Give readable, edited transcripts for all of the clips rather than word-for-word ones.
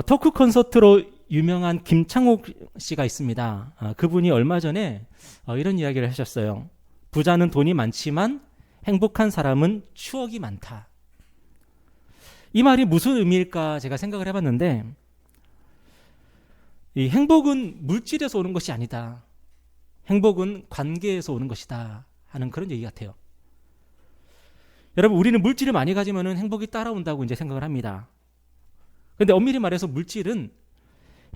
토크 콘서트로 유명한 김창옥 씨가 있습니다. 그분이 얼마 전에 이런 이야기를 하셨어요. 부자는 돈이 많지만 행복한 사람은 추억이 많다. 이 말이 무슨 의미일까 제가 생각을 해봤는데, 이 행복은 물질에서 오는 것이 아니다. 행복은 관계에서 오는 것이다 하는 그런 얘기 같아요. 여러분, 우리는 물질을 많이 가지면 행복이 따라온다고 이제 생각을 합니다. 그런데 엄밀히 말해서 물질은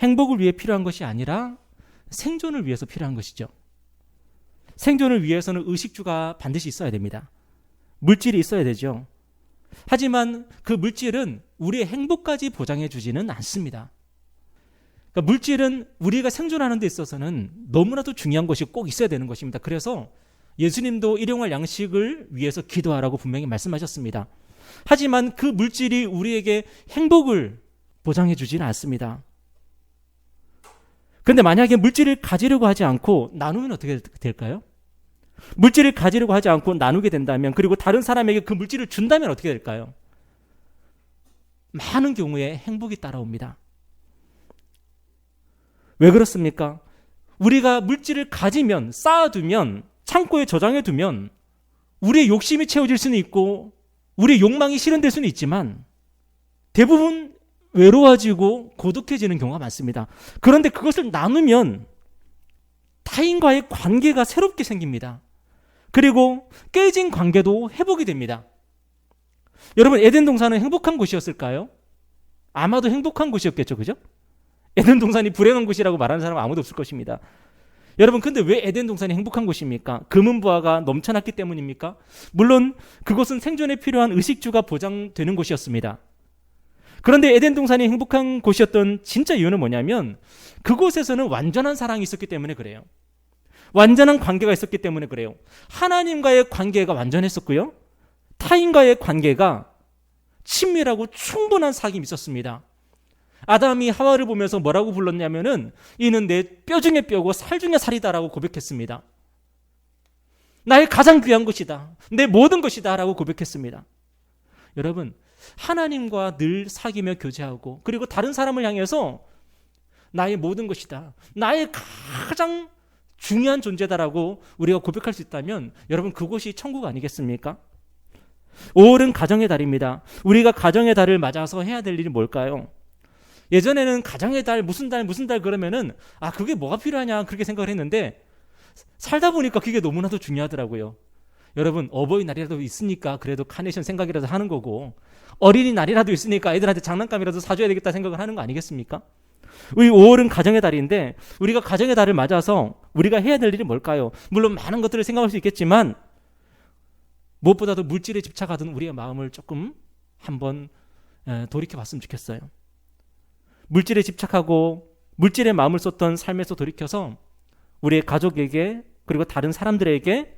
행복을 위해 필요한 것이 아니라 생존을 위해서 필요한 것이죠. 생존을 위해서는 의식주가 반드시 있어야 됩니다. 물질이 있어야 되죠. 하지만 그 물질은 우리의 행복까지 보장해 주지는 않습니다. 그러니까 물질은 우리가 생존하는 데 있어서는 너무나도 중요한 것이 꼭 있어야 되는 것입니다. 그래서 예수님도 일용할 양식을 위해서 기도하라고 분명히 말씀하셨습니다. 하지만 그 물질이 우리에게 행복을 보장해 주지는 않습니다. 그런데 만약에 물질을 가지려고 하지 않고 나누면 어떻게 될까요? 물질을 가지려고 하지 않고 나누게 된다면, 그리고 다른 사람에게 그 물질을 준다면 어떻게 될까요? 많은 경우에 행복이 따라옵니다. 왜 그렇습니까? 우리가 물질을 가지면, 쌓아두면, 창고에 저장해두면 우리의 욕심이 채워질 수는 있고 우리의 욕망이 실현될 수는 있지만 대부분 외로워지고 고독해지는 경우가 많습니다. 그런데 그것을 나누면 타인과의 관계가 새롭게 생깁니다. 그리고 깨진 관계도 회복이 됩니다. 여러분, 에덴 동산은 행복한 곳이었을까요? 아마도 행복한 곳이었겠죠, 그죠? 에덴 동산이 불행한 곳이라고 말하는 사람은 아무도 없을 것입니다. 여러분, 근데 왜 에덴 동산이 행복한 곳입니까? 금은부화가 넘쳐났기 때문입니까? 물론 그곳은 생존에 필요한 의식주가 보장되는 곳이었습니다. 그런데 에덴 동산이 행복한 곳이었던 진짜 이유는 뭐냐면 그곳에서는 완전한 사랑이 있었기 때문에 그래요. 완전한 관계가 있었기 때문에 그래요. 하나님과의 관계가 완전했었고요. 타인과의 관계가 친밀하고 충분한 사귐이 있었습니다. 아담이 하와를 보면서 뭐라고 불렀냐면은 이는 내 뼈 중에 뼈고 살 중에 살이다라고 고백했습니다. 나의 가장 귀한 것이다. 내 모든 것이다 라고 고백했습니다. 여러분, 하나님과 늘 사귀며 교제하고 그리고 다른 사람을 향해서 나의 모든 것이다, 나의 가장 중요한 존재다라고 우리가 고백할 수 있다면 여러분, 그곳이 천국 아니겠습니까? 5월은 가정의 달입니다. 우리가 가정의 달을 맞아서 해야 될 일이 뭘까요? 예전에는 가정의 달 무슨 달 그러면은 그게 뭐가 필요하냐 그렇게 생각을 했는데 살다 보니까 그게 너무나도 중요하더라고요. 여러분, 어버이날이라도 있으니까 그래도 카네이션 생각이라도 하는 거고, 어린이날이라도 있으니까 애들한테 장난감이라도 사줘야 되겠다 생각을 하는 거 아니겠습니까? 우리 5월은 가정의 달인데 우리가 가정의 달을 맞아서 우리가 해야 될 일이 뭘까요? 물론 많은 것들을 생각할 수 있겠지만 무엇보다도 물질에 집착하던 우리의 마음을 조금 한번 돌이켜봤으면 좋겠어요. 물질에 집착하고 물질의 마음을 쏟던 삶에서 돌이켜서 우리의 가족에게 그리고 다른 사람들에게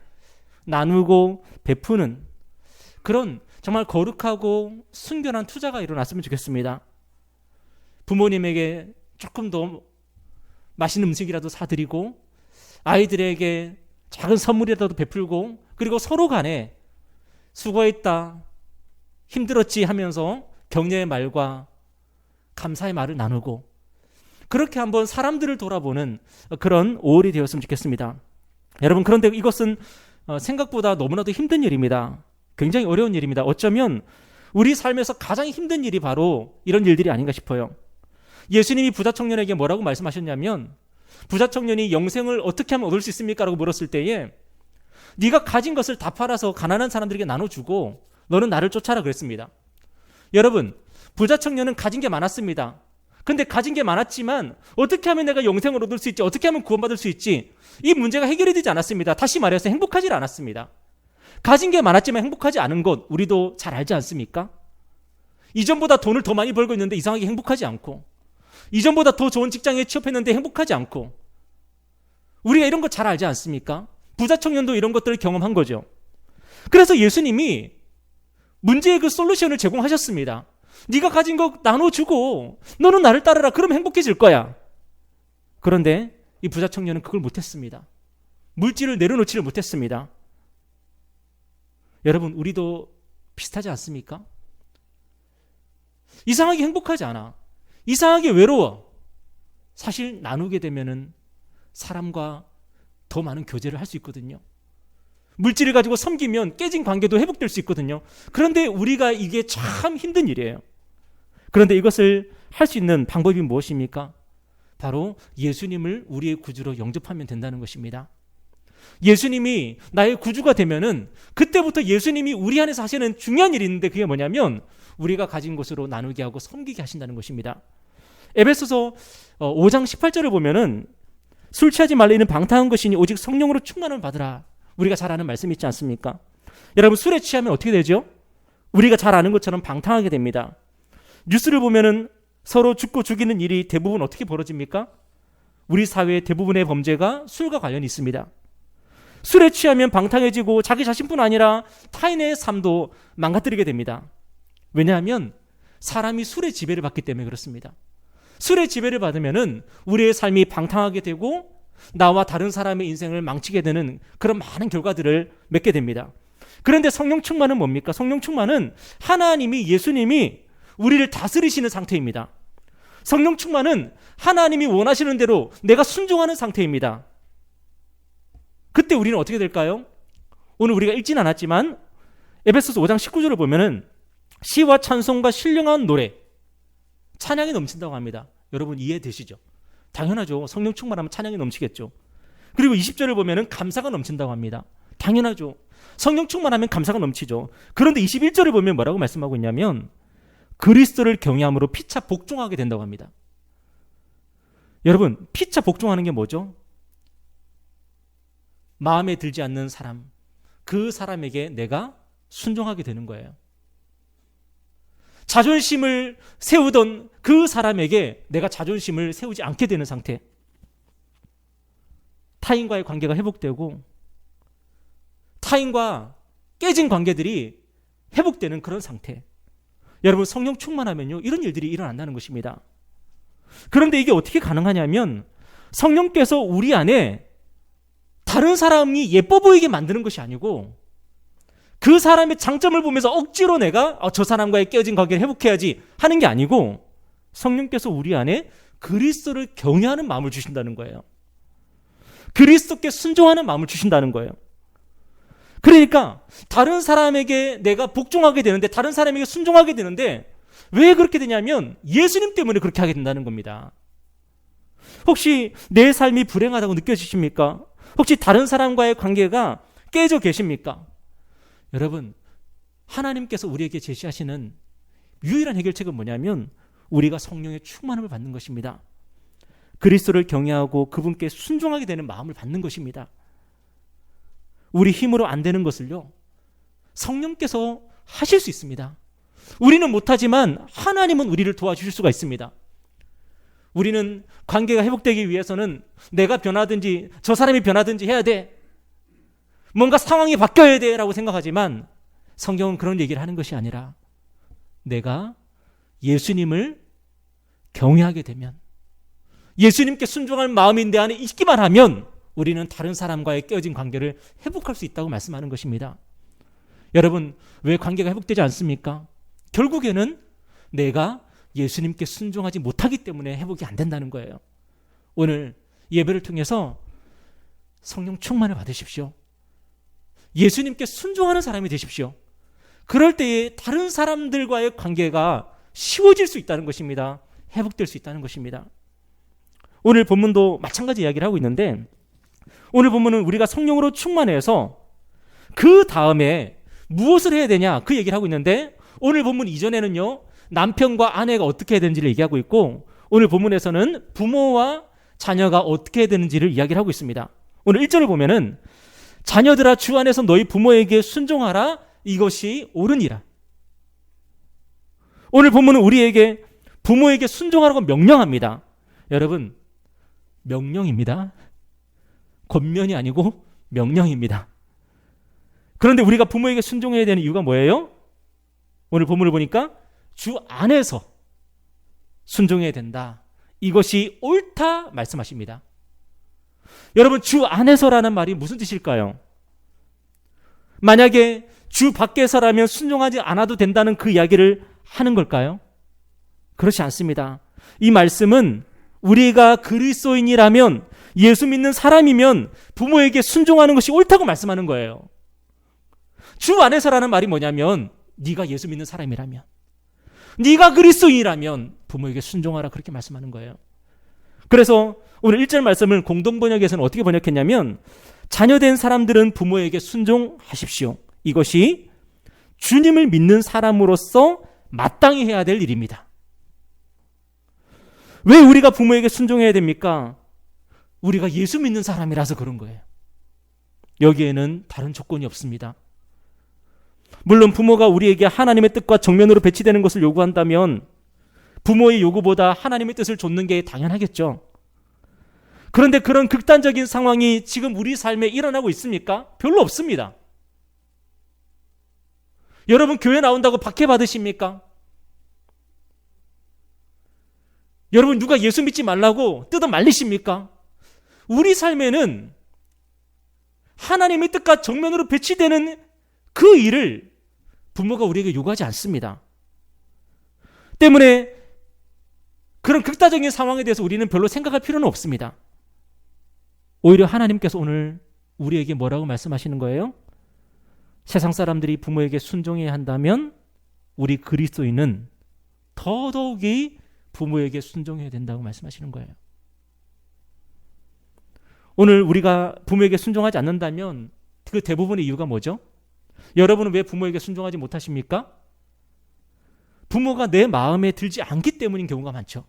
나누고 베푸는 그런 정말 거룩하고 순결한 투자가 일어났으면 좋겠습니다. 부모님에게 조금 더 맛있는 음식이라도 사드리고 아이들에게 작은 선물이라도 베풀고 그리고 서로 간에 수고했다, 힘들었지 하면서 격려의 말과 감사의 말을 나누고 그렇게 한번 사람들을 돌아보는 그런 5월이 되었으면 좋겠습니다. 여러분, 그런데 이것은 생각보다 너무나도 힘든 일입니다. 굉장히 어려운 일입니다. 어쩌면 우리 삶에서 가장 힘든 일이 바로 이런 일들이 아닌가 싶어요. 예수님이 부자 청년에게 뭐라고 말씀하셨냐면 부자 청년이 영생을 어떻게 하면 얻을 수 있습니까? 라고 물었을 때에 네가 가진 것을 다 팔아서 가난한 사람들에게 나눠주고 너는 나를 쫓아라 그랬습니다. 여러분, 부자 청년은 가진 게 많았습니다. 근데 가진 게 많았지만 어떻게 하면 내가 영생을 얻을 수 있지, 어떻게 하면 구원받을 수 있지, 이 문제가 해결이 되지 않았습니다. 다시 말해서 행복하지 않았습니다. 가진 게 많았지만 행복하지 않은 것 우리도 잘 알지 않습니까? 이전보다 돈을 더 많이 벌고 있는데 이상하게 행복하지 않고, 이전보다 더 좋은 직장에 취업했는데 행복하지 않고, 우리가 이런 거 잘 알지 않습니까? 부자 청년도 이런 것들을 경험한 거죠. 그래서 예수님이 문제의 그 솔루션을 제공하셨습니다. 네가 가진 거 나눠주고 너는 나를 따르라. 그럼 행복해질 거야. 그런데 이 부자 청년은 그걸 못했습니다. 물질을 내려놓지를 못했습니다. 여러분, 우리도 비슷하지 않습니까? 이상하게 행복하지 않아. 이상하게 외로워. 사실 나누게 되면은 사람과 더 많은 교제를 할 수 있거든요. 물질을 가지고 섬기면 깨진 관계도 회복될 수 있거든요. 그런데 우리가 이게 참 힘든 일이에요. 그런데 이것을 할 수 있는 방법이 무엇입니까? 바로 예수님을 우리의 구주로 영접하면 된다는 것입니다. 예수님이 나의 구주가 되면은 그때부터 예수님이 우리 안에서 하시는 중요한 일이 있는데 그게 뭐냐면 우리가 가진 것으로 나누게 하고 섬기게 하신다는 것입니다. 에베소서 5장 18절을 보면은 술 취하지 말라 이는 방탕한 것이니 오직 성령으로 충만을 받으라. 우리가 잘 아는 말씀 있지 않습니까? 여러분 술에 취하면 어떻게 되죠? 우리가 잘 아는 것처럼 방탕하게 됩니다. 뉴스를 보면은 서로 죽고 죽이는 일이 대부분 어떻게 벌어집니까? 우리 사회의 대부분의 범죄가 술과 관련이 있습니다. 술에 취하면 방탕해지고 자기 자신뿐 아니라 타인의 삶도 망가뜨리게 됩니다. 왜냐하면 사람이 술의 지배를 받기 때문에 그렇습니다. 술의 지배를 받으면은 우리의 삶이 방탕하게 되고 나와 다른 사람의 인생을 망치게 되는 그런 많은 결과들을 맺게 됩니다. 그런데 성령 충만은 뭡니까? 성령 충만은 하나님이 예수님이 우리를 다스리시는 상태입니다. 성령 충만은 하나님이 원하시는 대로 내가 순종하는 상태입니다. 그때 우리는 어떻게 될까요? 오늘 우리가 읽진 않았지만 에베소서 5장 19절을 보면은 시와 찬송과 신령한 노래, 찬양이 넘친다고 합니다. 여러분 이해되시죠? 당연하죠. 성령 충만하면 찬양이 넘치겠죠. 그리고 20절을 보면은 감사가 넘친다고 합니다. 당연하죠. 성령 충만하면 감사가 넘치죠. 그런데 21절을 보면 뭐라고 말씀하고 있냐면 그리스도를 경외함으로 피차 복종하게 된다고 합니다. 여러분 피차 복종하는 게 뭐죠? 마음에 들지 않는 사람, 그 사람에게 내가 순종하게 되는 거예요. 자존심을 세우던 그 사람에게 내가 자존심을 세우지 않게 되는 상태. 타인과의 관계가 회복되고 타인과 깨진 관계들이 회복되는 그런 상태. 여러분 성령 충만하면요 이런 일들이 일어난다는 것입니다. 그런데 이게 어떻게 가능하냐면 성령께서 우리 안에 다른 사람이 예뻐 보이게 만드는 것이 아니고 그 사람의 장점을 보면서 억지로 내가 저 사람과의 깨어진 관계를 회복해야지 하는 게 아니고 성령께서 우리 안에 그리스도를 경외하는 마음을 주신다는 거예요. 그리스도께 순종하는 마음을 주신다는 거예요. 그러니까 다른 사람에게 내가 복종하게 되는데 다른 사람에게 순종하게 되는데 왜 그렇게 되냐면 예수님 때문에 그렇게 하게 된다는 겁니다. 혹시 내 삶이 불행하다고 느껴지십니까? 혹시 다른 사람과의 관계가 깨져 계십니까? 여러분 하나님께서 우리에게 제시하시는 유일한 해결책은 뭐냐면 우리가 성령의 충만함을 받는 것입니다. 그리스도를 경외하고 그분께 순종하게 되는 마음을 받는 것입니다. 우리 힘으로 안 되는 것을요 성령께서 하실 수 있습니다. 우리는 못하지만 하나님은 우리를 도와주실 수가 있습니다. 우리는 관계가 회복되기 위해서는 내가 변하든지 저 사람이 변하든지 해야 돼, 뭔가 상황이 바뀌어야 돼 라고 생각하지만 성경은 그런 얘기를 하는 것이 아니라 내가 예수님을 경외하게 되면 예수님께 순종할 마음이 내 안에 있기만 하면 우리는 다른 사람과의 깨어진 관계를 회복할 수 있다고 말씀하는 것입니다. 여러분 왜 관계가 회복되지 않습니까? 결국에는 내가 예수님께 순종하지 못하기 때문에 회복이 안 된다는 거예요. 오늘 예배를 통해서 성령 충만을 받으십시오. 예수님께 순종하는 사람이 되십시오. 그럴 때에 다른 사람들과의 관계가 쉬워질 수 있다는 것입니다. 회복될 수 있다는 것입니다. 오늘 본문도 마찬가지 이야기를 하고 있는데 오늘 본문은 우리가 성령으로 충만해서 그 다음에 무엇을 해야 되냐 그 얘기를 하고 있는데 오늘 본문 이전에는요 남편과 아내가 어떻게 해야 되는지를 얘기하고 있고 오늘 본문에서는 부모와 자녀가 어떻게 해야 되는지를 이야기를 하고 있습니다. 오늘 1절을 보면은 자녀들아 주 안에서 너희 부모에게 순종하라 이것이 옳으니라. 오늘 본문은 우리에게 부모에게 순종하라고 명령합니다. 여러분 명령입니다. 권면이 아니고 명령입니다. 그런데 우리가 부모에게 순종해야 되는 이유가 뭐예요? 오늘 본문을 보니까 주 안에서 순종해야 된다. 이것이 옳다 말씀하십니다. 여러분 주 안에서라는 말이 무슨 뜻일까요? 만약에 주 밖에서라면 순종하지 않아도 된다는 그 이야기를 하는 걸까요? 그렇지 않습니다. 이 말씀은 우리가 그리스도인이라면, 예수 믿는 사람이면 부모에게 순종하는 것이 옳다고 말씀하는 거예요. 주 안에서라는 말이 뭐냐면, 네가 예수 믿는 사람이라면, 네가 그리스도인이라면 부모에게 순종하라, 그렇게 말씀하는 거예요. 그래서 오늘 1절 말씀을 공동번역에서는 어떻게 번역했냐면, 자녀된 사람들은 부모에게 순종하십시오. 이것이 주님을 믿는 사람으로서 마땅히 해야 될 일입니다. 왜 우리가 부모에게 순종해야 됩니까? 우리가 예수 믿는 사람이라서 그런 거예요. 여기에는 다른 조건이 없습니다. 물론 부모가 우리에게 하나님의 뜻과 정면으로 배치되는 것을 요구한다면 부모의 요구보다 하나님의 뜻을 좇는 게 당연하겠죠. 그런데 그런 극단적인 상황이 지금 우리 삶에 일어나고 있습니까? 별로 없습니다. 여러분, 교회 나온다고 박해 받으십니까? 여러분, 누가 예수 믿지 말라고 뜯어 말리십니까? 우리 삶에는 하나님의 뜻과 정면으로 배치되는 그 일을 부모가 우리에게 요구하지 않습니다. 때문에 그런 극단적인 상황에 대해서 우리는 별로 생각할 필요는 없습니다. 오히려 하나님께서 오늘 우리에게 뭐라고 말씀하시는 거예요? 세상 사람들이 부모에게 순종해야 한다면 우리 그리스도인은 더더욱이 부모에게 순종해야 된다고 말씀하시는 거예요. 오늘 우리가 부모에게 순종하지 않는다면 그 대부분의 이유가 뭐죠? 여러분은 왜 부모에게 순종하지 못하십니까? 부모가 내 마음에 들지 않기 때문인 경우가 많죠.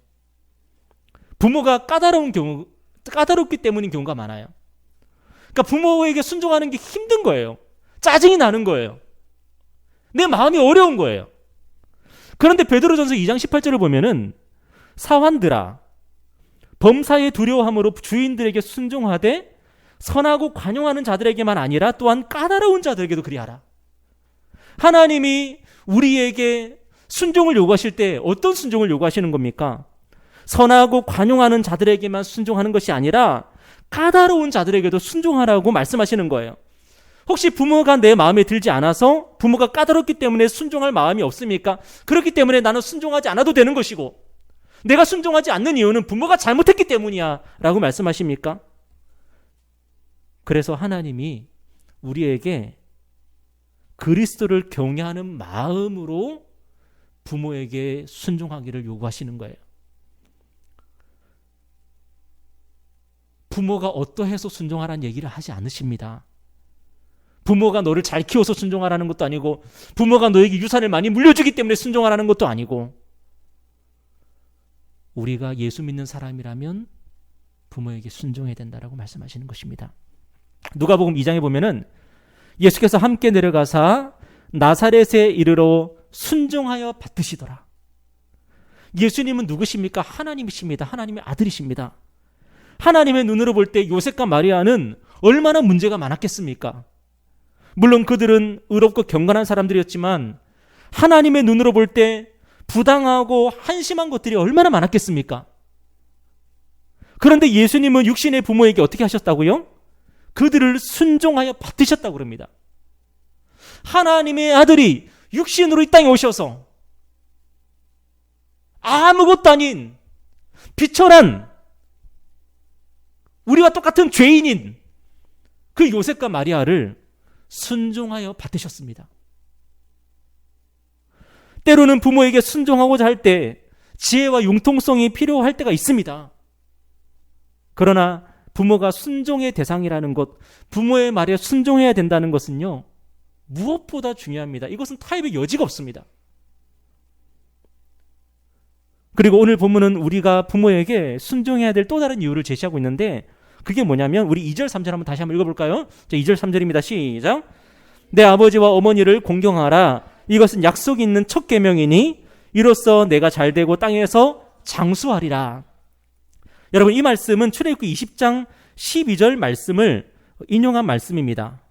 부모가 까다롭기 때문인 경우가 많아요. 그러니까 부모에게 순종하는 게 힘든 거예요. 짜증이 나는 거예요. 내 마음이 어려운 거예요. 그런데 베드로전서 2장 18절을 보면은 사환들아, 범사에 두려워함으로 주인들에게 순종하되 선하고 관용하는 자들에게만 아니라 또한 까다로운 자들에게도 그리하라. 하나님이 우리에게 순종을 요구하실 때 어떤 순종을 요구하시는 겁니까? 선하고 관용하는 자들에게만 순종하는 것이 아니라 까다로운 자들에게도 순종하라고 말씀하시는 거예요. 혹시 부모가 내 마음에 들지 않아서, 부모가 까다롭기 때문에 순종할 마음이 없습니까? 그렇기 때문에 나는 순종하지 않아도 되는 것이고, 내가 순종하지 않는 이유는 부모가 잘못했기 때문이야 라고 말씀하십니까? 그래서 하나님이 우리에게 그리스도를 경외하는 마음으로 부모에게 순종하기를 요구하시는 거예요. 부모가 어떠해서 순종하라는 얘기를 하지 않으십니다. 부모가 너를 잘 키워서 순종하라는 것도 아니고, 부모가 너에게 유산을 많이 물려주기 때문에 순종하라는 것도 아니고, 우리가 예수 믿는 사람이라면 부모에게 순종해야 된다라고 말씀하시는 것입니다. 누가복음 2장에 보면은 예수께서 함께 내려가사 나사렛에 이르러 순종하여 받으시더라. 예수님은 누구십니까? 하나님이십니다. 하나님의 아들이십니다. 하나님의 눈으로 볼 때 요셉과 마리아는 얼마나 문제가 많았겠습니까? 물론 그들은 의롭고 경건한 사람들이었지만 하나님의 눈으로 볼 때 부당하고 한심한 것들이 얼마나 많았겠습니까? 그런데 예수님은 육신의 부모에게 어떻게 하셨다고요? 그들을 순종하여 받으셨다고 그럽니다. 하나님의 아들이 육신으로 이 땅에 오셔서 아무것도 아닌 비천한 우리와 똑같은 죄인인 그 요셉과 마리아를 순종하여 받으셨습니다. 때로는 부모에게 순종하고자 할 때 지혜와 융통성이 필요할 때가 있습니다. 그러나 부모가 순종의 대상이라는 것, 부모의 말에 순종해야 된다는 것은요, 무엇보다 중요합니다. 이것은 타협의 여지가 없습니다. 그리고 오늘 본문은 우리가 부모에게 순종해야 될 또 다른 이유를 제시하고 있는데, 그게 뭐냐면 우리 2절 3절 한번 다시 한번 읽어볼까요? 2절 3절입니다. 시작. 내 아버지와 어머니를 공경하라. 이것은 약속이 있는 첫 계명이니 이로써 내가 잘되고 땅에서 장수하리라. 여러분, 이 말씀은 출애굽기 20장 12절 말씀을 인용한 말씀입니다.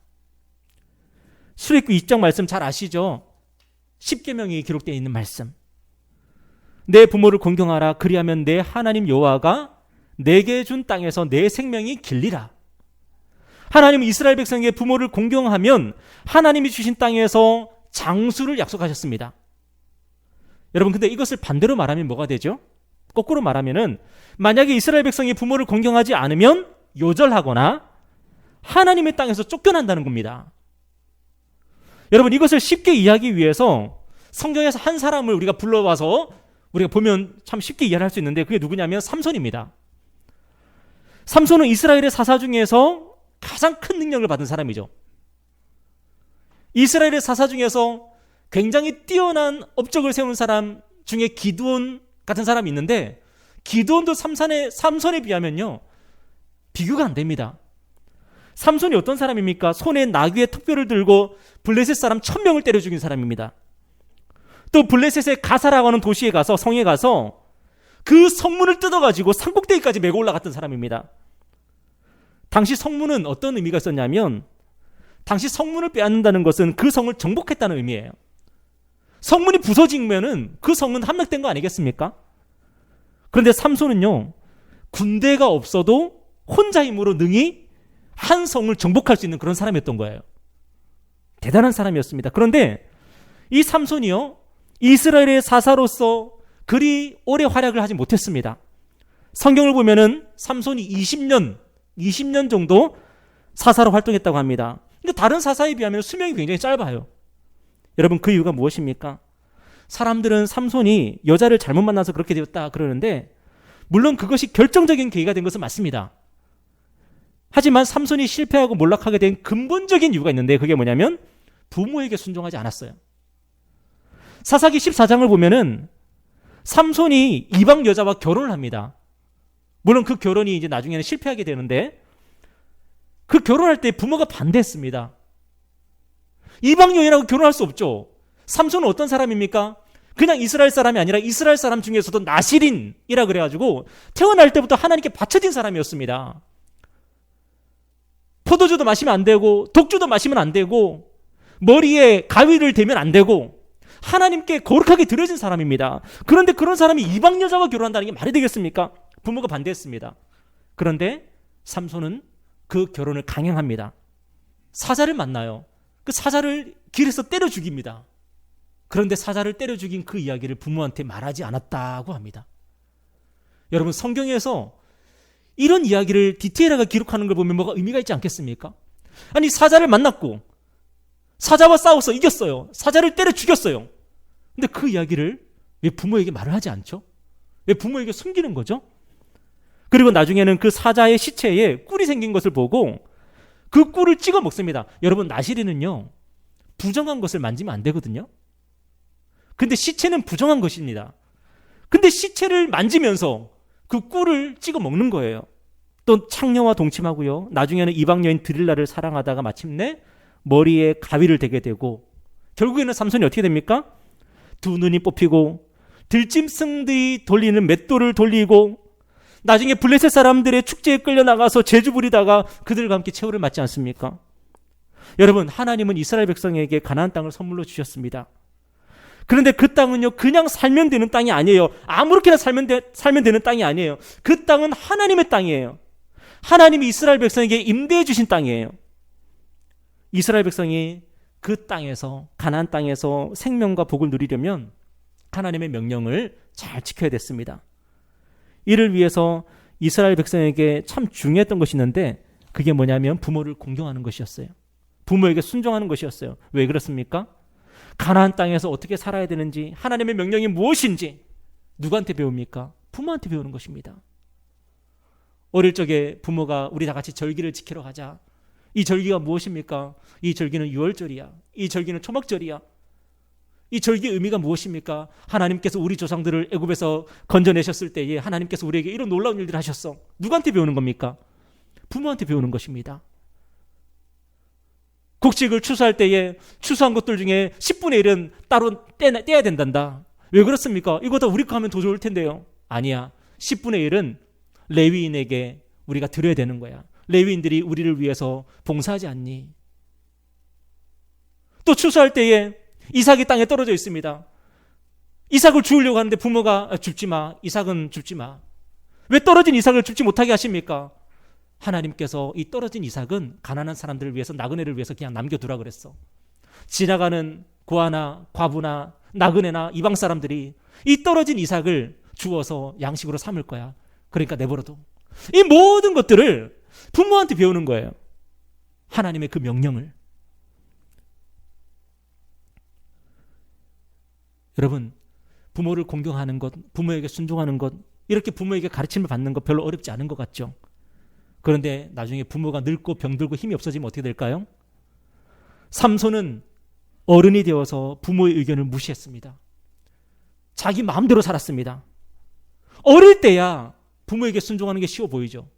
출애굽기 20장 말씀 잘 아시죠? 10계명이 기록되어 있는 말씀. 내 부모를 공경하라. 그리하면 내 하나님 여호와가 내게 준 땅에서 내 생명이 길리라. 하나님은 이스라엘 백성에게 부모를 공경하면 하나님이 주신 땅에서 장수를 약속하셨습니다. 여러분, 근데 이것을 반대로 말하면 뭐가 되죠? 거꾸로 말하면은 만약에 이스라엘 백성이 부모를 공경하지 않으면 요절하거나 하나님의 땅에서 쫓겨난다는 겁니다. 여러분, 이것을 쉽게 이해하기 위해서 성경에서 한 사람을 우리가 불러와서 우리가 보면 참 쉽게 이해할 수 있는데, 그게 누구냐면 삼손입니다. 삼손은 이스라엘의 사사 중에서 가장 큰 능력을 받은 사람이죠. 이스라엘의 사사 중에서 굉장히 뛰어난 업적을 세운 사람 중에 기드온 같은 사람이 있는데, 기드온도 삼손에 비하면요 비교가 안 됩니다. 삼손이 어떤 사람입니까? 손에 나귀의 턱뼈를 들고 블레셋 사람 1000명을 때려 죽인 사람입니다. 또 블레셋의 가사라고 하는 도시에 가서, 성에 가서 그 성문을 뜯어가지고 산꼭대기까지 메고 올라갔던 사람입니다. 당시 성문은 어떤 의미가 있었냐면, 당시 성문을 빼앗는다는 것은 그 성을 정복했다는 의미예요. 성문이 부서지면은 그 성은 함락된 거 아니겠습니까? 그런데 삼손은요, 군대가 없어도 혼자 힘으로 능히 한 성을 정복할 수 있는 그런 사람이었던 거예요. 대단한 사람이었습니다. 그런데 이 삼손이요, 이스라엘의 사사로서 그리 오래 활약을 하지 못했습니다. 성경을 보면은 삼손이 20년 정도 사사로 활동했다고 합니다. 근데 다른 사사에 비하면 수명이 굉장히 짧아요. 여러분, 그 이유가 무엇입니까? 사람들은 삼손이 여자를 잘못 만나서 그렇게 되었다 그러는데, 물론 그것이 결정적인 계기가 된 것은 맞습니다. 하지만 삼손이 실패하고 몰락하게 된 근본적인 이유가 있는데, 그게 뭐냐면 부모에게 순종하지 않았어요. 사사기 14장을 보면은 삼손이 이방 여자와 결혼을 합니다. 물론 그 결혼이 이제 나중에는 실패하게 되는데, 그 결혼할 때 부모가 반대했습니다. 이방 여인하고 결혼할 수 없죠. 삼손은 어떤 사람입니까? 그냥 이스라엘 사람이 아니라 이스라엘 사람 중에서도 나실인이라 그래가지고 태어날 때부터 하나님께 바쳐진 사람이었습니다. 포도주도 마시면 안 되고, 독주도 마시면 안 되고, 머리에 가위를 대면 안 되고, 하나님께 거룩하게 드려진 사람입니다. 그런데 그런 사람이 이방 여자와 결혼한다는 게 말이 되겠습니까? 부모가 반대했습니다. 그런데 삼손은 그 결혼을 강행합니다. 사자를 만나요. 그 사자를 길에서 때려 죽입니다. 그런데 사자를 때려 죽인 그 이야기를 부모한테 말하지 않았다고 합니다. 여러분, 성경에서 이런 이야기를 디테일하게 기록하는 걸 보면 뭐가 의미가 있지 않겠습니까? 아니, 사자를 만났고 사자와 싸워서 이겼어요. 사자를 때려 죽였어요. 근데 그 이야기를 왜 부모에게 말을 하지 않죠? 왜 부모에게 숨기는 거죠? 그리고 나중에는 그 사자의 시체에 꿀이 생긴 것을 보고 그 꿀을 찍어 먹습니다. 여러분, 나시리는요 부정한 것을 만지면 안 되거든요. 근데 시체는 부정한 것입니다. 근데 시체를 만지면서 그 꿀을 찍어 먹는 거예요. 또 창녀와 동침하고요, 나중에는 이방 여인 드릴라를 사랑하다가 마침내 머리에 가위를 대게 되고, 결국에는 삼손이 어떻게 됩니까? 두 눈이 뽑히고 들짐승들이 돌리는 맷돌을 돌리고, 나중에 블레셋 사람들의 축제에 끌려나가서 제주 부리다가 그들과 함께 최후를 맞지 않습니까? 여러분, 하나님은 이스라엘 백성에게 가나안 땅을 선물로 주셨습니다. 그런데 그 땅은요 그냥 살면 되는 땅이 아니에요. 아무렇게나 살면 되는 땅이 아니에요. 그 땅은 하나님의 땅이에요. 하나님이 이스라엘 백성에게 임대해 주신 땅이에요. 이스라엘 백성이 그 땅에서, 가나안 땅에서 생명과 복을 누리려면 하나님의 명령을 잘 지켜야 됐습니다. 이를 위해서 이스라엘 백성에게 참 중요했던 것이 있는데, 그게 뭐냐면 부모를 공경하는 것이었어요. 부모에게 순종하는 것이었어요. 왜 그렇습니까? 가나안 땅에서 어떻게 살아야 되는지, 하나님의 명령이 무엇인지 누구한테 배웁니까? 부모한테 배우는 것입니다. 어릴 적에 부모가 우리 다 같이 절기를 지키러 가자. 이 절기가 무엇입니까? 이 절기는 유월절이야. 이 절기는 초막절이야. 이 절기의 의미가 무엇입니까? 하나님께서 우리 조상들을 애굽에서 건져내셨을 때에 하나님께서 우리에게 이런 놀라운 일들을 하셨어. 누구한테 배우는 겁니까? 부모한테 배우는 것입니다. 곡식을 추수할 때에 추수한 것들 중에 10분의 1은 따로 떼야 된단다. 왜 그렇습니까? 이거 다 우리 거 하면 더 좋을 텐데요. 아니야. 10분의 1은 레위인에게 우리가 드려야 되는 거야. 레위인들이 우리를 위해서 봉사하지 않니? 또 추수할 때에 이삭이 땅에 떨어져 있습니다. 이삭을 주우려고 하는데 부모가 줍지 마. 이삭은 줍지 마. 왜 떨어진 이삭을 줍지 못하게 하십니까? 하나님께서 이 떨어진 이삭은 가난한 사람들을 위해서, 나그네를 위해서 그냥 남겨두라 그랬어. 지나가는 고아나 과부나 나그네나 이방 사람들이 이 떨어진 이삭을 주어서 양식으로 삼을 거야. 그러니까 내버려둬. 이 모든 것들을 부모한테 배우는 거예요. 하나님의 그 명령을. 여러분, 부모를 공경하는 것, 부모에게 순종하는 것, 이렇게 부모에게 가르침을 받는 것 별로 어렵지 않은 것 같죠. 그런데 나중에 부모가 늙고 병들고 힘이 없어지면 어떻게 될까요? 삼손은 어른이 되어서 부모의 의견을 무시했습니다. 자기 마음대로 살았습니다. 어릴 때야 부모에게 순종하는 게 쉬워 보이죠.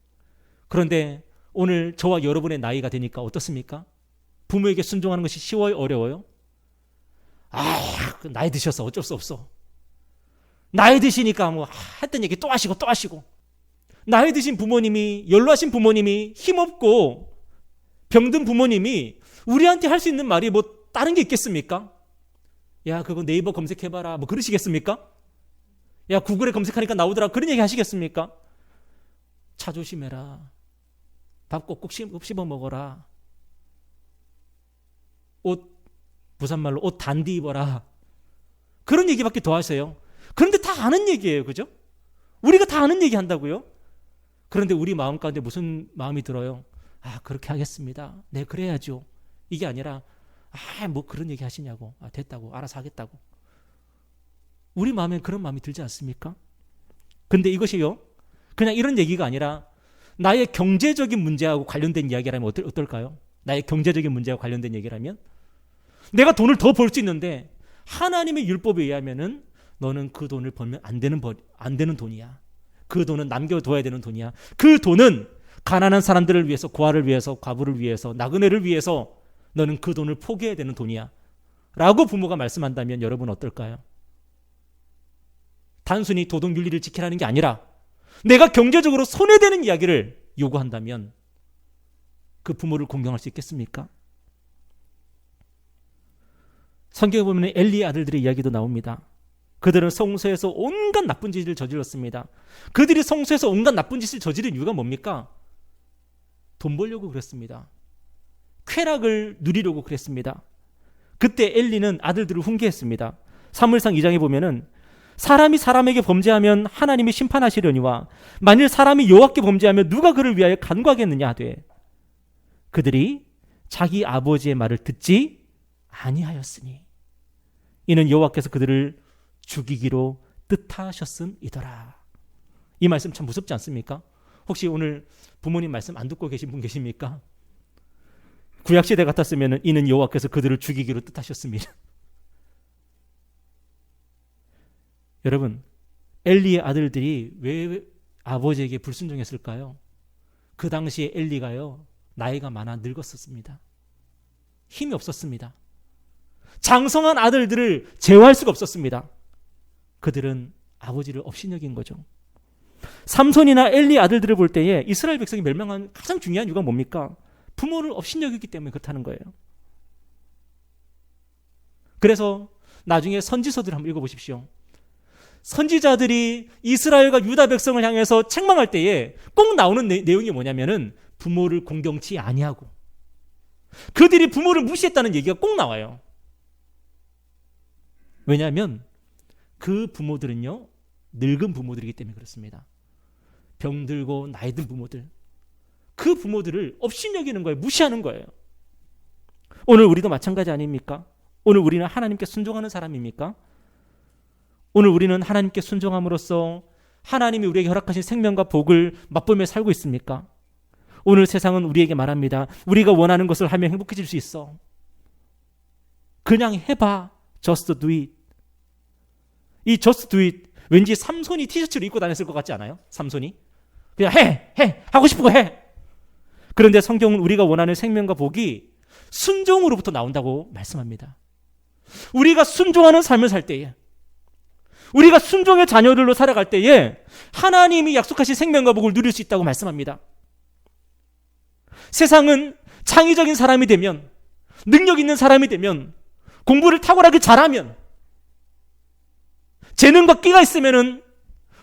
그런데 오늘 저와 여러분의 나이가 되니까 어떻습니까? 부모에게 순종하는 것이 쉬워요? 어려워요? 나이 드셔서 어쩔 수 없어. 나이 드시니까 뭐 했던 얘기 또 하시고 또 하시고. 나이 드신 부모님이, 연로하신 부모님이, 힘없고 병든 부모님이 우리한테 할 수 있는 말이 뭐 다른 게 있겠습니까? 야, 그거 네이버 검색해봐라. 뭐 그러시겠습니까? 야, 구글에 검색하니까 나오더라. 그런 얘기 하시겠습니까? 차 조심해라. 밥 꼭꼭 씹어 먹어라. 옷, 부산말로 옷 단디 입어라. 그런 얘기밖에 더 하세요. 그런데 다 아는 얘기예요. 그죠? 우리가 다 아는 얘기 한다고요? 그런데 우리 마음 가운데 무슨 마음이 들어요? 그렇게 하겠습니다. 네, 그래야죠. 이게 아니라 뭐 그런 얘기 하시냐고. 됐다고. 알아서 하겠다고. 우리 마음에 그런 마음이 들지 않습니까? 근데 이것이요, 그냥 이런 얘기가 아니라 나의 경제적인 문제하고 관련된 이야기라면 어떨까요? 나의 경제적인 문제와 관련된 얘기라면 내가 돈을 더 벌 수 있는데 하나님의 율법에 의하면은 너는 그 돈을 벌면 안 되는 돈이야. 그 돈은 남겨둬야 되는 돈이야. 그 돈은 가난한 사람들을 위해서, 고아를 위해서, 과부를 위해서, 나그네를 위해서 너는 그 돈을 포기해야 되는 돈이야. 라고 부모가 말씀한다면 여러분 어떨까요? 단순히 도덕윤리를 지키라는 게 아니라 내가 경제적으로 손해되는 이야기를 요구한다면 그 부모를 공경할 수 있겠습니까? 성경에 보면 엘리의 아들들의 이야기도 나옵니다. 그들은 성소에서 온갖 나쁜 짓을 저질렀습니다. 그들이 성소에서 온갖 나쁜 짓을 저지른 이유가 뭡니까? 돈 벌려고 그랬습니다. 쾌락을 누리려고 그랬습니다. 그때 엘리는 아들들을 훈계했습니다. 사무엘상 2장에 보면은 사람이 사람에게 범죄하면 하나님이 심판하시려니와 만일 사람이 여호와께 범죄하면 누가 그를 위하여 간구하겠느냐 하되 그들이 자기 아버지의 말을 듣지 아니하였으니 이는 여호와께서 그들을 죽이기로 뜻하셨음이더라. 이 말씀 참 무섭지 않습니까? 혹시 오늘 부모님 말씀 안 듣고 계신 분 계십니까? 구약시대 같았으면 이는 여호와께서 그들을 죽이기로 뜻하셨습니다. 여러분, 엘리의 아들들이 왜 아버지에게 불순종했을까요? 그 당시에 엘리가요, 나이가 많아 늙었었습니다. 힘이 없었습니다. 장성한 아들들을 제어할 수가 없었습니다. 그들은 아버지를 업신여긴 거죠. 삼손이나 엘리의 아들들을 볼 때에 이스라엘 백성이 멸망한 가장 중요한 이유가 뭡니까? 부모를 업신여겼기 때문에 그렇다는 거예요. 그래서 나중에 선지서들을 한번 읽어보십시오. 선지자들이 이스라엘과 유다 백성을 향해서 책망할 때에 꼭 나오는 내용이 뭐냐면은 부모를 공경치 아니하고 그들이 부모를 무시했다는 얘기가 꼭 나와요. 왜냐하면 그 부모들은요, 늙은 부모들이기 때문에 그렇습니다. 병들고 나이 든 부모들, 그 부모들을 업신여기는 거예요. 무시하는 거예요. 오늘 우리도 마찬가지 아닙니까? 오늘 우리는 하나님께 순종하는 사람입니까? 오늘 우리는 하나님께 순종함으로써 하나님이 우리에게 허락하신 생명과 복을 맛보며 살고 있습니까? 오늘 세상은 우리에게 말합니다. 우리가 원하는 것을 하면 행복해질 수 있어. 그냥 해봐. Just do it. 이 just do it, 왠지 삼손이 티셔츠를 입고 다녔을 것 같지 않아요? 삼손이 그냥 해 하고 싶은 거 해. 그런데 성경은 우리가 원하는 생명과 복이 순종으로부터 나온다고 말씀합니다. 우리가 순종하는 삶을 살 때에, 우리가 순종의 자녀들로 살아갈 때에 하나님이 약속하신 생명과 복을 누릴 수 있다고 말씀합니다. 세상은 창의적인 사람이 되면, 능력 있는 사람이 되면, 공부를 탁월하게 잘하면, 재능과 끼가 있으면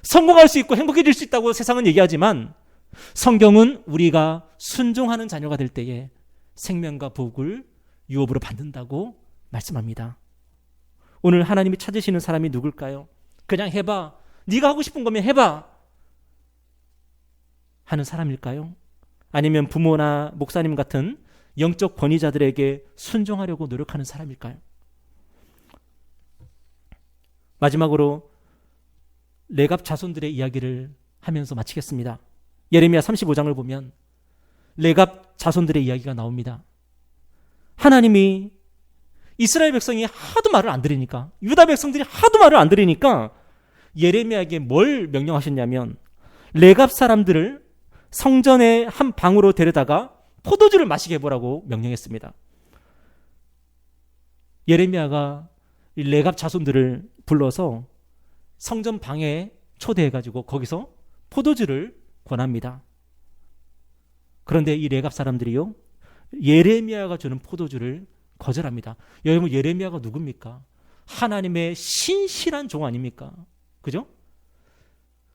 성공할 수 있고 행복해질 수 있다고 세상은 얘기하지만 성경은 우리가 순종하는 자녀가 될 때에 생명과 복을 유업으로 받는다고 말씀합니다. 오늘 하나님이 찾으시는 사람이 누굴까요? 그냥 해봐. 네가 하고 싶은 거면 해봐 하는 사람일까요? 아니면 부모나 목사님 같은 영적 권위자들에게 순종하려고 노력하는 사람일까요? 마지막으로 레갑 자손들의 이야기를 하면서 마치겠습니다. 예레미야 35장을 보면 레갑 자손들의 이야기가 나옵니다. 하나님이 이스라엘 백성이 하도 말을 안 들으니까, 유다 백성들이 하도 말을 안 들으니까 예레미야에게 뭘 명령하셨냐면 레갑 사람들을 성전의 한 방으로 데려다가 포도주를 마시게 해보라고 명령했습니다. 예레미야가 이 레갑 자손들을 불러서 성전 방에 초대해가지고 거기서 포도주를 권합니다. 그런데 이 레갑 사람들이요, 예레미야가 주는 포도주를 거절합니다. 여러분, 예레미야가 누굽니까? 하나님의 신실한 종 아닙니까? 그죠?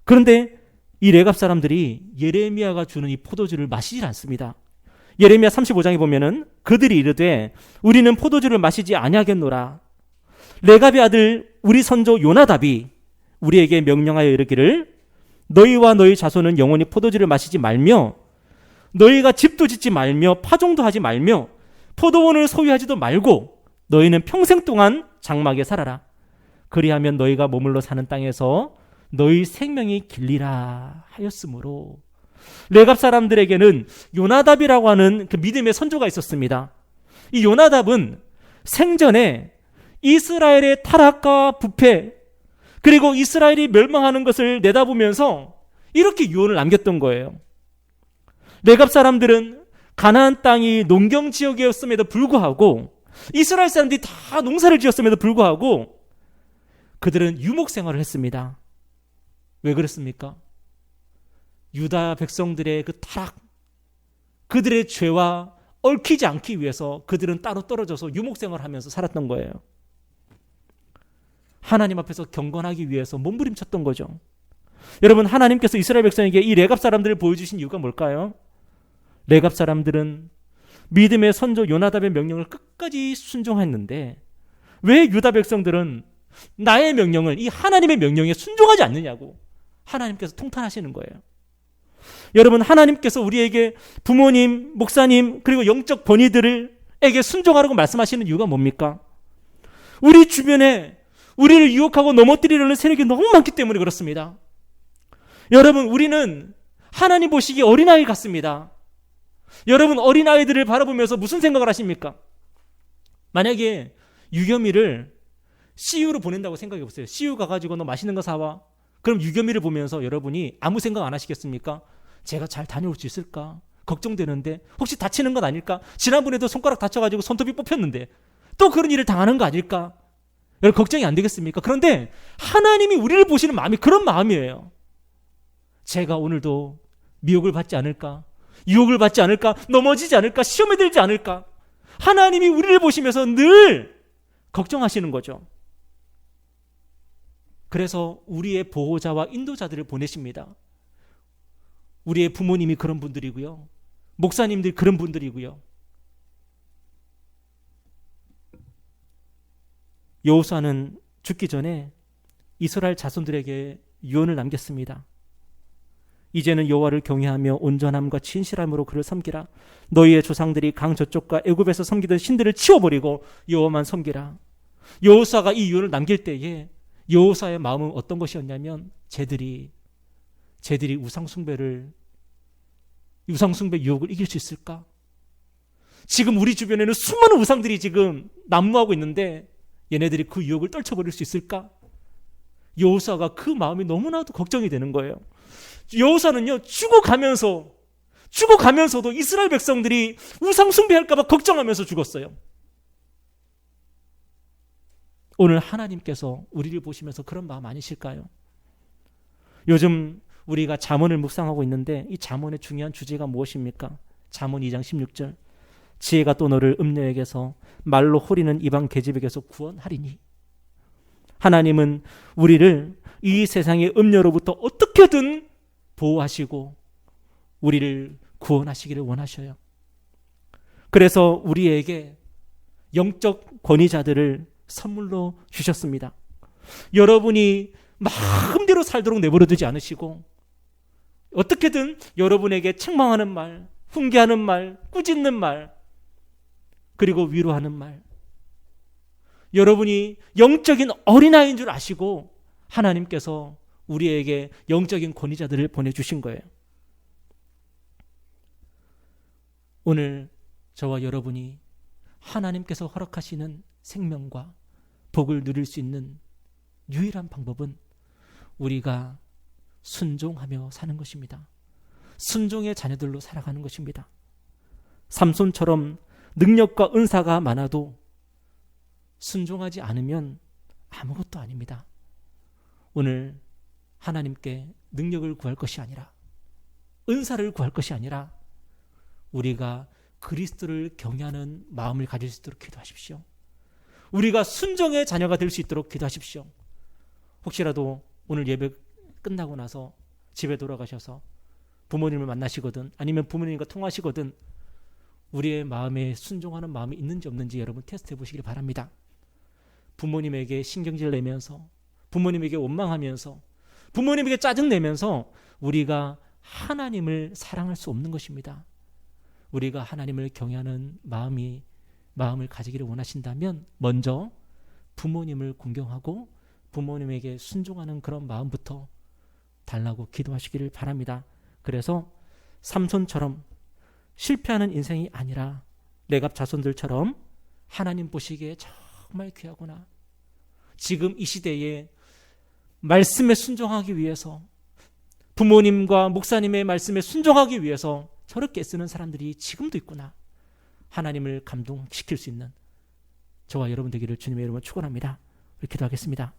그런데 이 레갑 사람들이 예레미야가 주는 이 포도주를 마시질 않습니다. 예레미야 35장에 보면은 그들이 이르되 우리는 포도주를 마시지 아니하겠노라. 레갑의 아들 우리 선조 요나답이 우리에게 명령하여 이르기를 너희와 너희 자손은 영원히 포도주를 마시지 말며 너희가 집도 짓지 말며 파종도 하지 말며 포도원을 소유하지도 말고 너희는 평생 동안 장막에 살아라. 그리하면 너희가 머물러 사는 땅에서 너희 생명이 길리라 하였으므로, 레갑 사람들에게는 요나답이라고 하는 그 믿음의 선조가 있었습니다. 이 요나답은 생전에 이스라엘의 타락과 부패, 그리고 이스라엘이 멸망하는 것을 내다보면서 이렇게 유언을 남겼던 거예요. 레갑 사람들은 가나안 땅이 농경 지역이었음에도 불구하고, 이스라엘 사람들이 다 농사를 지었음에도 불구하고 그들은 유목 생활을 했습니다. 왜 그랬습니까? 유다 백성들의 그 타락, 그들의 죄와 얽히지 않기 위해서 그들은 따로 떨어져서 유목 생활을 하면서 살았던 거예요. 하나님 앞에서 경건하기 위해서 몸부림쳤던 거죠. 여러분, 하나님께서 이스라엘 백성에게 이 레갑 사람들을 보여주신 이유가 뭘까요? 레갑 사람들은 믿음의 선조 요나답의 명령을 끝까지 순종했는데 왜 유다 백성들은 나의 명령을, 이 하나님의 명령에 순종하지 않느냐고 하나님께서 통탄하시는 거예요. 여러분, 하나님께서 우리에게 부모님, 목사님, 그리고 영적 권위들에게 순종하라고 말씀하시는 이유가 뭡니까? 우리 주변에 우리를 유혹하고 넘어뜨리려는 세력이 너무 많기 때문에 그렇습니다. 여러분, 우리는 하나님 보시기에 어린아이 같습니다. 여러분, 어린아이들을 바라보면서 무슨 생각을 하십니까? 만약에 유겸이를 CU로 보낸다고 생각해 보세요. CU 가가지고 너 맛있는 거 사와. 그럼 유겸이를 보면서 여러분이 아무 생각 안 하시겠습니까? 제가 잘 다녀올 수 있을까? 걱정되는데 혹시 다치는 건 아닐까? 지난번에도 손가락 다쳐가지고 손톱이 뽑혔는데 또 그런 일을 당하는 거 아닐까? 여러분, 걱정이 안 되겠습니까? 그런데 하나님이 우리를 보시는 마음이 그런 마음이에요. 제가 오늘도 미혹을 받지 않을까? 유혹을 받지 않을까? 넘어지지 않을까? 시험에 들지 않을까? 하나님이 우리를 보시면서 늘 걱정하시는 거죠. 그래서 우리의 보호자와 인도자들을 보내십니다. 우리의 부모님이 그런 분들이고요. 목사님들이 그런 분들이고요. 여호수아는 죽기 전에 이스라엘 자손들에게 유언을 남겼습니다. 이제는 여호와를 경외하며 온전함과 진실함으로 그를 섬기라. 너희의 조상들이 강 저쪽과 애굽에서 섬기던 신들을 치워버리고 여호와만 섬기라. 여호수아가 이 유언을 남길 때에 여호수아의 마음은 어떤 것이었냐면 쟤들이 우상숭배 유혹을 이길 수 있을까? 지금 우리 주변에는 수많은 우상들이 지금 난무하고 있는데 얘네들이 그 유혹을 떨쳐버릴 수 있을까? 여호수아가 그 마음이 너무나도 걱정이 되는 거예요. 여호수아는요, 죽어가면서도 이스라엘 백성들이 우상 숭배할까 봐 걱정하면서 죽었어요. 오늘 하나님께서 우리를 보시면서 그런 마음 아니실까요? 요즘 우리가 잠언을 묵상하고 있는데 이 잠언의 중요한 주제가 무엇입니까? 잠언 2장 16절. 지혜가 또 너를 음녀에게서 말로 호리는 이방 계집에게서 구원하리니. 하나님은 우리를 이 세상의 음녀로부터 어떻게든 보호하시고 우리를 구원하시기를 원하셔요. 그래서 우리에게 영적 권위자들을 선물로 주셨습니다. 여러분이 마음대로 살도록 내버려 두지 않으시고 어떻게든 여러분에게 책망하는 말, 훈계하는 말, 꾸짖는 말, 그리고 위로하는 말, 여러분이 영적인 어린아이인 줄 아시고 하나님께서 우리에게 영적인 권위자들을 보내주신 거예요. 오늘 저와 여러분이 하나님께서 허락하시는 생명과 복을 누릴 수 있는 유일한 방법은 우리가 순종하며 사는 것입니다. 순종의 자녀들로 살아가는 것입니다. 삼손처럼 능력과 은사가 많아도 순종하지 않으면 아무것도 아닙니다. 오늘 하나님께 능력을 구할 것이 아니라, 은사를 구할 것이 아니라 우리가 그리스도를 경외하는 마음을 가질 수 있도록 기도하십시오. 우리가 순종의 자녀가 될 수 있도록 기도하십시오. 혹시라도 오늘 예배 끝나고 나서 집에 돌아가셔서 부모님을 만나시거든, 아니면 부모님과 통화하시거든, 우리의 마음에 순종하는 마음이 있는지 없는지 여러분 테스트해 보시길 바랍니다. 부모님에게 신경질 내면서, 부모님에게 원망하면서, 부모님에게 짜증내면서 우리가 하나님을 사랑할 수 없는 것입니다. 우리가 하나님을 경외하는 마음을 가지기를 원하신다면 먼저 부모님을 공경하고 부모님에게 순종하는 그런 마음부터 달라고 기도하시기를 바랍니다. 그래서 삼손처럼 실패하는 인생이 아니라 레갑 자손들처럼 하나님 보시기에 정말 귀하구나, 지금 이 시대에 말씀에 순종하기 위해서, 부모님과 목사님의 말씀에 순종하기 위해서 저렇게 애쓰는 사람들이 지금도 있구나, 하나님을 감동시킬 수 있는 저와 여러분 되기를 주님의 이름으로 축원합니다. 우리 기도하겠습니다.